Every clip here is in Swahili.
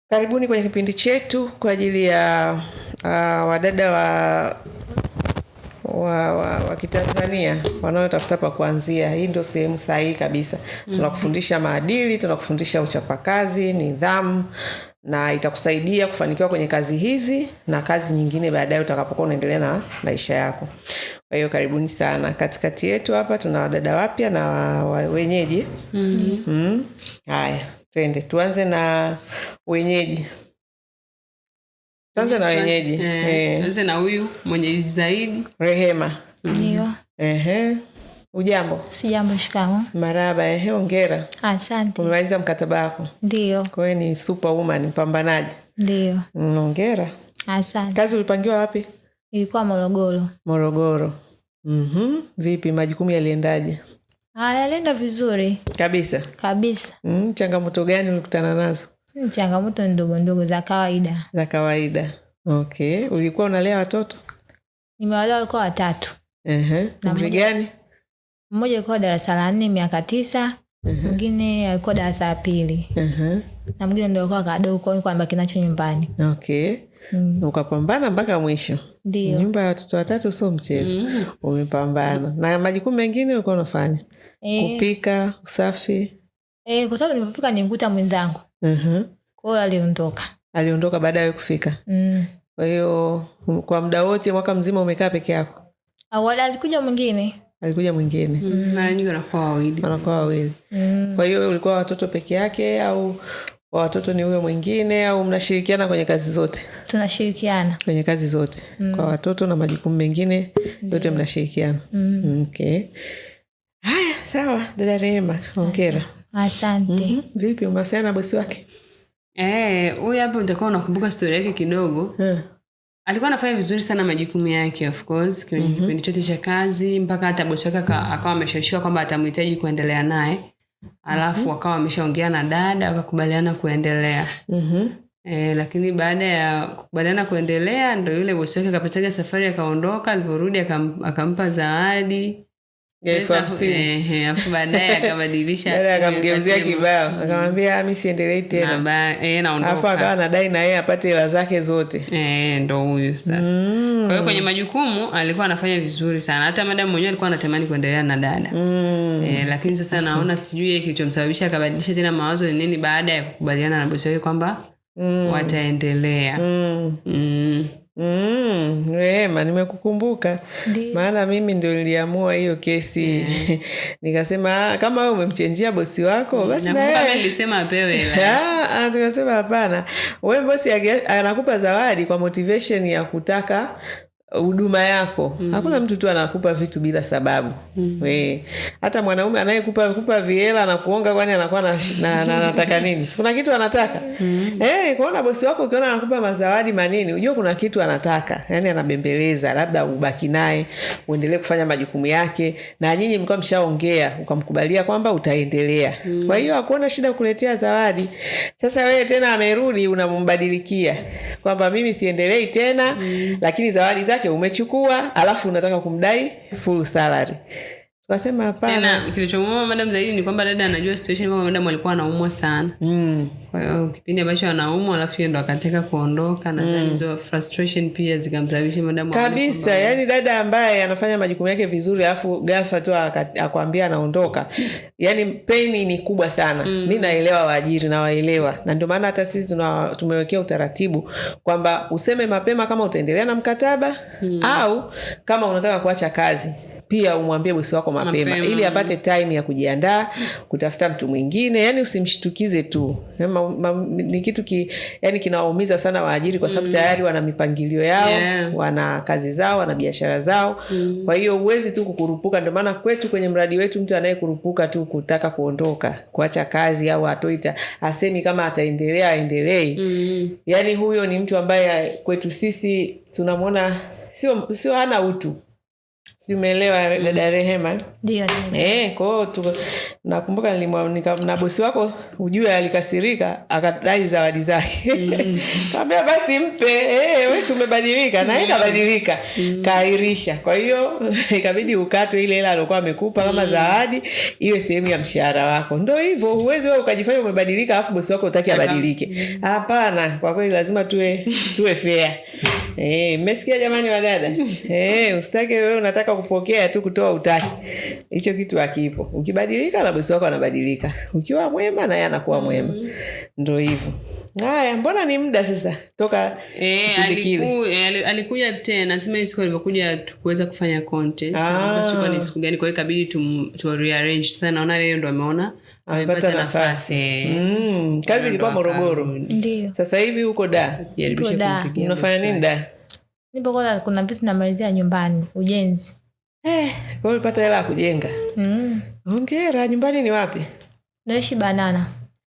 Karibuni kwenye kipindi chetu kwa ajili ya wadada wa Kitanzania wanaotafuta pa kuanzia. Hii ndio sehemu sahihi kabisa. Tunakufundisha maadili, tunakufundisha uchapakazi, nidhamu, na itakusaidia kufanikiwa kwenye kazi hizi na kazi nyingine baadaye utakapokuwa unaendelea na maisha yako. Kwa hiyo karibuni sana. Katikati yetu hapa tuna wadada wapya na wenyeji. Haya, twende tuanze na wenyeji. Tuanze na huyu mwenyeji zaidi. Rehema. Ndio. Ujambo? Sijambo, shikamo. Marahaba, hongera. Asante. Umemaliza mkataba wako? Ndio. Kwa hiyo ni superwoman, mpambanaji. Ndio. Hongera. Asante. Kazi ulipangiwa wapi? Ilikuwa Morogoro. Morogoro. Vipi, majukumu yaliendaje? Yalienda vizuri. Kabisa? Kabisa. Changamoto gani ulikutana nazo? Changamoto ndogo za kawaida. Za kawaida. Okay. Ulikuwa unalea watoto? Nimewalea walikuwa 3. Umri gani? Mmoja alikuwa darasa la 4 miaka 9, mwingine alikuwa darasa la 2. Na mwingine ndio alikuwa kadogo kwa hiyo mbaki nacho nyumbani. Okay. Ukapambana mpaka mwisho. Ndio. Nyumba ya watoto 3 sio mchezo. Umepambana. Na majukumu mengine ulikuwa unafanya? Kupika, usafi? Kwa sababu nilipofika nimkuta mwenzangu. Kwa hiyo aliondoka. Aliondoka baada ya kufika. Kwa hiyo kwa muda wote mwaka mzima umekaa peke yako? Awali alikuja mwingine. Mara nyingi wanakuwa wawili. Kwa hiyo ulikuwa watoto peke yake au watoto ni huyo mwingine au mnashirikiana kwenye kazi zote? Tunashirikiana kwenye kazi zote. Kwa watoto na majukumu mengine yote mnashirikiana. Okay. Haya, sawa. Dada Rehema, hongera. Asante. Vipi, umewasiliana na bosi wake? Huyu hapa utakuwa unakumbuka story yake kidogo. Alikuwa anafanya vizuri sana majukumu yake, of course, kwenye kipindi chote cha kazi, mpaka hata bosi wake akawa ameshawishika kwamba atamhitaji kuendelea naye. Alafu wakawa wameshaongea na dada, wakakubaliana kuendelea. Lakini baada ya kukubaliana kuendelea ndio yule bosi wake akapataga safari akaondoka. Aliporudi akampa zawadi. Hapo baadaye akabadilisha. Baadaye akamgeuzia kibao. Akamwambia mimi siendelei tena. Naondoka. Alafu akawa anadai na yeye apate hela zake zote. Ndio huyu sasa. Kwa hiyo kwenye majukumu alikuwa anafanya vizuri sana. Hata madam mwenyewe alikuwa anatamani kuendelea na dada. Lakini sasa naona sijui kilichomsababisha akabadilisha tena mawazo ni nini baada ya kukubaliana na bosi wake kwamba wataendelea. Rehema, nimekukumbuka. Maana mimi ndio niliamua hiyo kesi. Nikasema kama wewe umemchenjia bosi wako basi na yeye nilisema apewe hela. Tukasema hapana. Wewe bosi anakupa zawadi kwa motivation ya kutaka huduma yako. Hakuna mtu tu anakupa vitu bila sababu. Hata mwanaume anayekupa vihela na kuonga kwani anakuwa na anataka nini? Si kuna kitu anataka. Kuona bosi wako ukiona anakupa mazawadi manini, unajua kuna kitu anataka. Yaani anabembeleza, labda ubaki naye, uendelee kufanya majukumu yake, na nyinyi mlikuwa mshaongea, ukamkubalia kwamba utaendelea. Kwa hiyo hakuona shida kukuletea zawadi. Sasa wewe tena amerudi unambadilikia kwamba mimi siendelei tena, lakini zawadi zake umechukua, alafu unataka kumdai full salary. Tukasema hapana. Tena kilichomuuma madam zaidi ni kwamba dada anajua situation kwamba madam alikuwa anaumwa sana. Kwa hiyo kipindi ambacho anaumwa alafu ndo akataka kuondoka na ndani hizo frustration pia zikamsababisha madam kabisa. Yani dada ambaye anafanya majukumu yake vizuri alafu ghafla tu akwambia anaondoka. Yani pain ni kubwa sana. Mimi naelewa waajiri na waelewa. Na ndio maana hata sisi tumewekea utaratibu kwamba useme mapema kama utaendelea na mkataba au kama unataka kuacha kazi. Pia umwambie bosi wako mapema ili apate time ya kujiandaa kutafuta mtu mwingine. Yani usimshtukize tu. Ni kitu yani kinawaumiza sana waajiri kwa sababu tayari wana mipangilio yao, wana kazi zao, wana biashara zao. Kwa hiyo uwezi tu kukurupuka. Ndio maana kwetu kwenye mradi wetu mtu anayekurupuka tu kutaka kuondoka, kuacha kazi au atoita asemi kama ataendelea aendelee. Yani huyo ni mtu ambaye kwetu sisi tunamwona sio hana utu. Si umeelewa dada Rehema? Ndio. Kwa hiyo nakumbuka na bosi wako ujue alikasirika akadai zawadi zake. Kaambia basi mpe, wewe si umebadilika na ikabadilika. Kairisha. Kwa hiyo ikabidi ukatwe ile hela aliyokuwa amekupa kama zawadi iwe sehemu ya mshahara wako. Ndio hivyo, huwezi wewe ukajifanya umebadilika alafu bosi wako utaki abadilike. Hapana, kwa kweli lazima tuwe fair. Mmesikia jamani wadada? Usitake wewe unataka kupokea tu kutoa utaki. Hicho kitu hakipo. Ukibadilika na bosi wako anabadilika. Ukiwa mwema na yeye anakuwa mwema. Ndio hivyo. Haya, mbona ni muda sasa toka alikuja tena nasema hiyo siku alipokuja tukuweza kufanya contest. Sio ni siku gani, kwa hiyo ikabidi tu rearrange sana. Naona leo ndo ameona amepata nafasi. Kazi ilikuwa Morogoro. Ndio. Sasa hivi uko Dar. Unafanya nini Dar? Nipo kuna vitu namalizia nyumbani, ujenzi. Kwa hiyo ulipata hela ya kujenga. Hongera. Nyumbani ni wapi? Naishi Banana.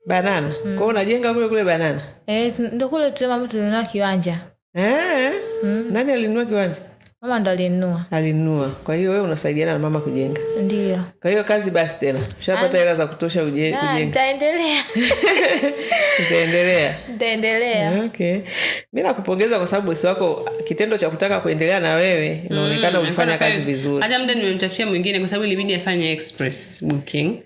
Banana. Kwa hiyo unajenga kule Banana? Ndio kule tulinunua kiwanja. Nani alinunua kiwanja? Mama ndo alinunua. Kwa hiyo wewe unasaidiana na mama kujenga. Ndio. Kwa hiyo kazi basi tena. Ushapata hela za kutosha kujenga. Nitaendelea. Nitaendelea. Okay. Mimi nakupongeza kwa sababu bosi wako kitendo cha kutaka kuendelea na wewe inaonekana ulifanya kazi vizuri. Hata muda nimemtafutia mwingine kwa sababu ilibidi afanye express booking.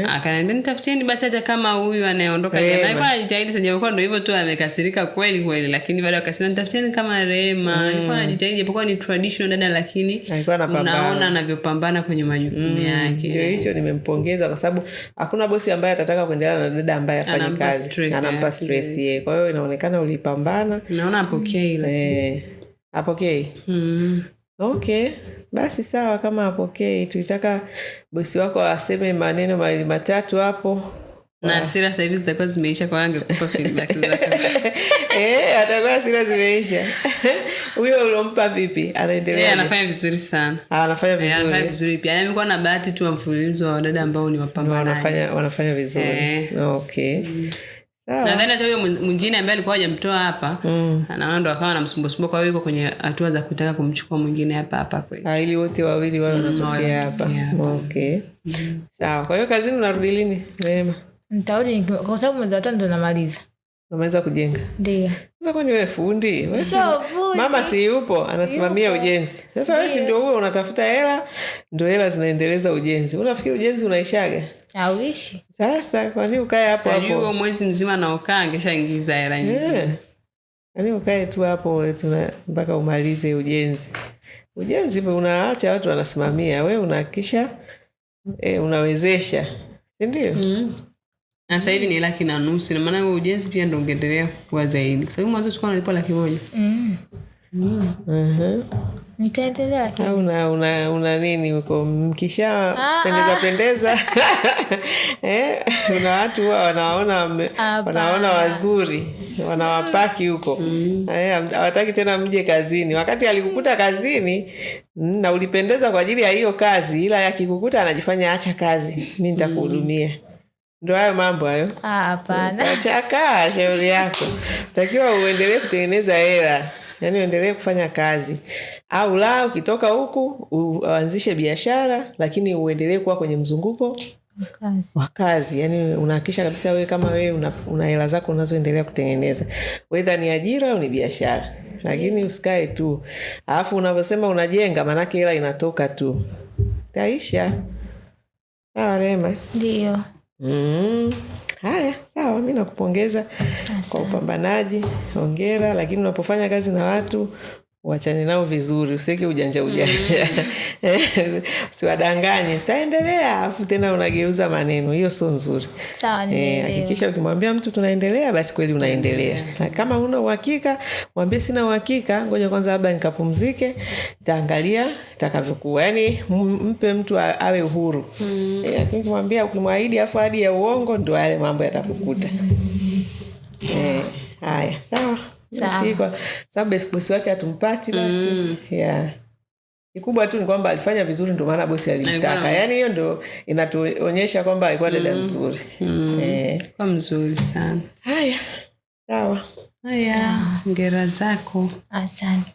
Akaniambia nitafutieni basi hata kama huyu anayeondoka jana. Alikuwa anajitahidi sajapokuwa ndio hivyo tu amekasirika kweli lakini baada akasema nitafutieni kama Rema. Alikuwa anajitahidi japokuwa ni traditional dada lakini unaona anavyopambana kwenye majukumu yake. Ndio hicho nimempongeza kwa sababu hakuna bosi ambaye atataka kuendelea na dada ambaye afanye kazi. Anampa stress yeye. Kwa hiyo inaonekana ulipambana. Naona apokei lakini. Apokei. Okay. Basi sawa kama apokei. Tulitaka bosi wako aseme maneno mawili matatu hapo. Na hasira sasa hivi zitakuwa zimeisha kwa angekupa feedback zake. Atakuwa hasira zimeisha. Huyo ulompa vipi? Anaendelea. Anafanya vizuri sana. Anafanya vizuri pia. Amekuwa na bahati tu mfululizo wa dada ambao ni wapambanaji. Wanafanya vizuri. Okay. Sawa. Nadhani hata huyo mwingine ambaye alikuwa hajamtoa hapa, anaona ndo akawa anamsumbua kwa hiyo yuko kwenye hatua za kutaka kumchukua mwingine hapa kweli. Ili wote wawili wao wanatokea hapa. Okay. Sawa. Kwa hiyo kazini unarudi lini? Neema. Nitarudi kwa sababu mwezi wa 5 ndo namaliza. Unaweza kujenga? Ndio. Sasa kwani wewe fundi? Mama si yupo anasimamia ujenzi. Sasa wewe si ndio wewe unatafuta hela, ndio hela zinaendeleza ujenzi. Unafikiri ujenzi unaishaga? Hauishi. Sasa kwa nini ukae hapo? Unajua mwezi mzima na ukaa angeshaingiza hela nyingi. Yaani ukae tu hapo mpaka umalize ujenzi. Ujenzi unaacha watu wanasimamia, wewe unahakisha unawezesha. Ndio? Na sasa hivi ni 1,200,000 na maana wewe ujenzi pia ndio ungeendelea kukua zaidi. Kwa sababu mwanzo tulikuwa tunalipa 100,000. Nitaendelea lakini. Una nini huko mkisha pendeza. Una watu huwa wanaona wazuri, wanawapaki huko. Hawataki tena mje kazini. Wakati alikukuta kazini na ulipendeza kwa ajili ya hiyo kazi, ila yakikukuta anajifanya acha kazi. Mimi nitakuhudumia. Ndio hayo mambo hayo. Hapana. Achaka shauri yako. Takiwa uendelee kutengeneza hela. Yaani uendelee kufanya kazi. Au la ukitoka huku uanzishe biashara lakini uendelee kuwa kwenye mzunguko wa kazi. Yaani unahakisha kabisa wewe kama wewe una hela zako unazoendelea kutengeneza. Whether ni ajira au ni biashara. Lakini usikae tu. Alafu unavyosema unajenga maana hela inatoka tu. Taisha. Sawa Rema? Ndio. Haya, sawa, mimi nakupongeza kwa upambanaji. Hongera, lakini unapofanya kazi na watu uachane nao vizuri, useke ujanja. Usiwadanganye. Taendelea afu tena unageuza maneno. Hiyo sio nzuri. Sawa, nimeelewa. Hakikisha ukimwambia mtu tunaendelea basi kweli unaendelea. Na kama huna uhakika, mwambie sina uhakika, ngoja kwanza labda nikapumzike, taangalia itakavyokuwa. Yaani mpe mtu awe uhuru. Lakini ukimwambia ukimwahidi afu hadi ya uongo ndio yale mambo yatakukuta. Haya, sawa. Kwa sababu bosi wake hatumpati basi. Kikubwa tu ni kwamba alifanya vizuri ndio maana bosi alitaka. Yaani hiyo ndio inatuonyesha kwamba alikuwa dada mzuri. Kwa mzuri sana. Haya. Sawa. Haya, hongera zako. Asante.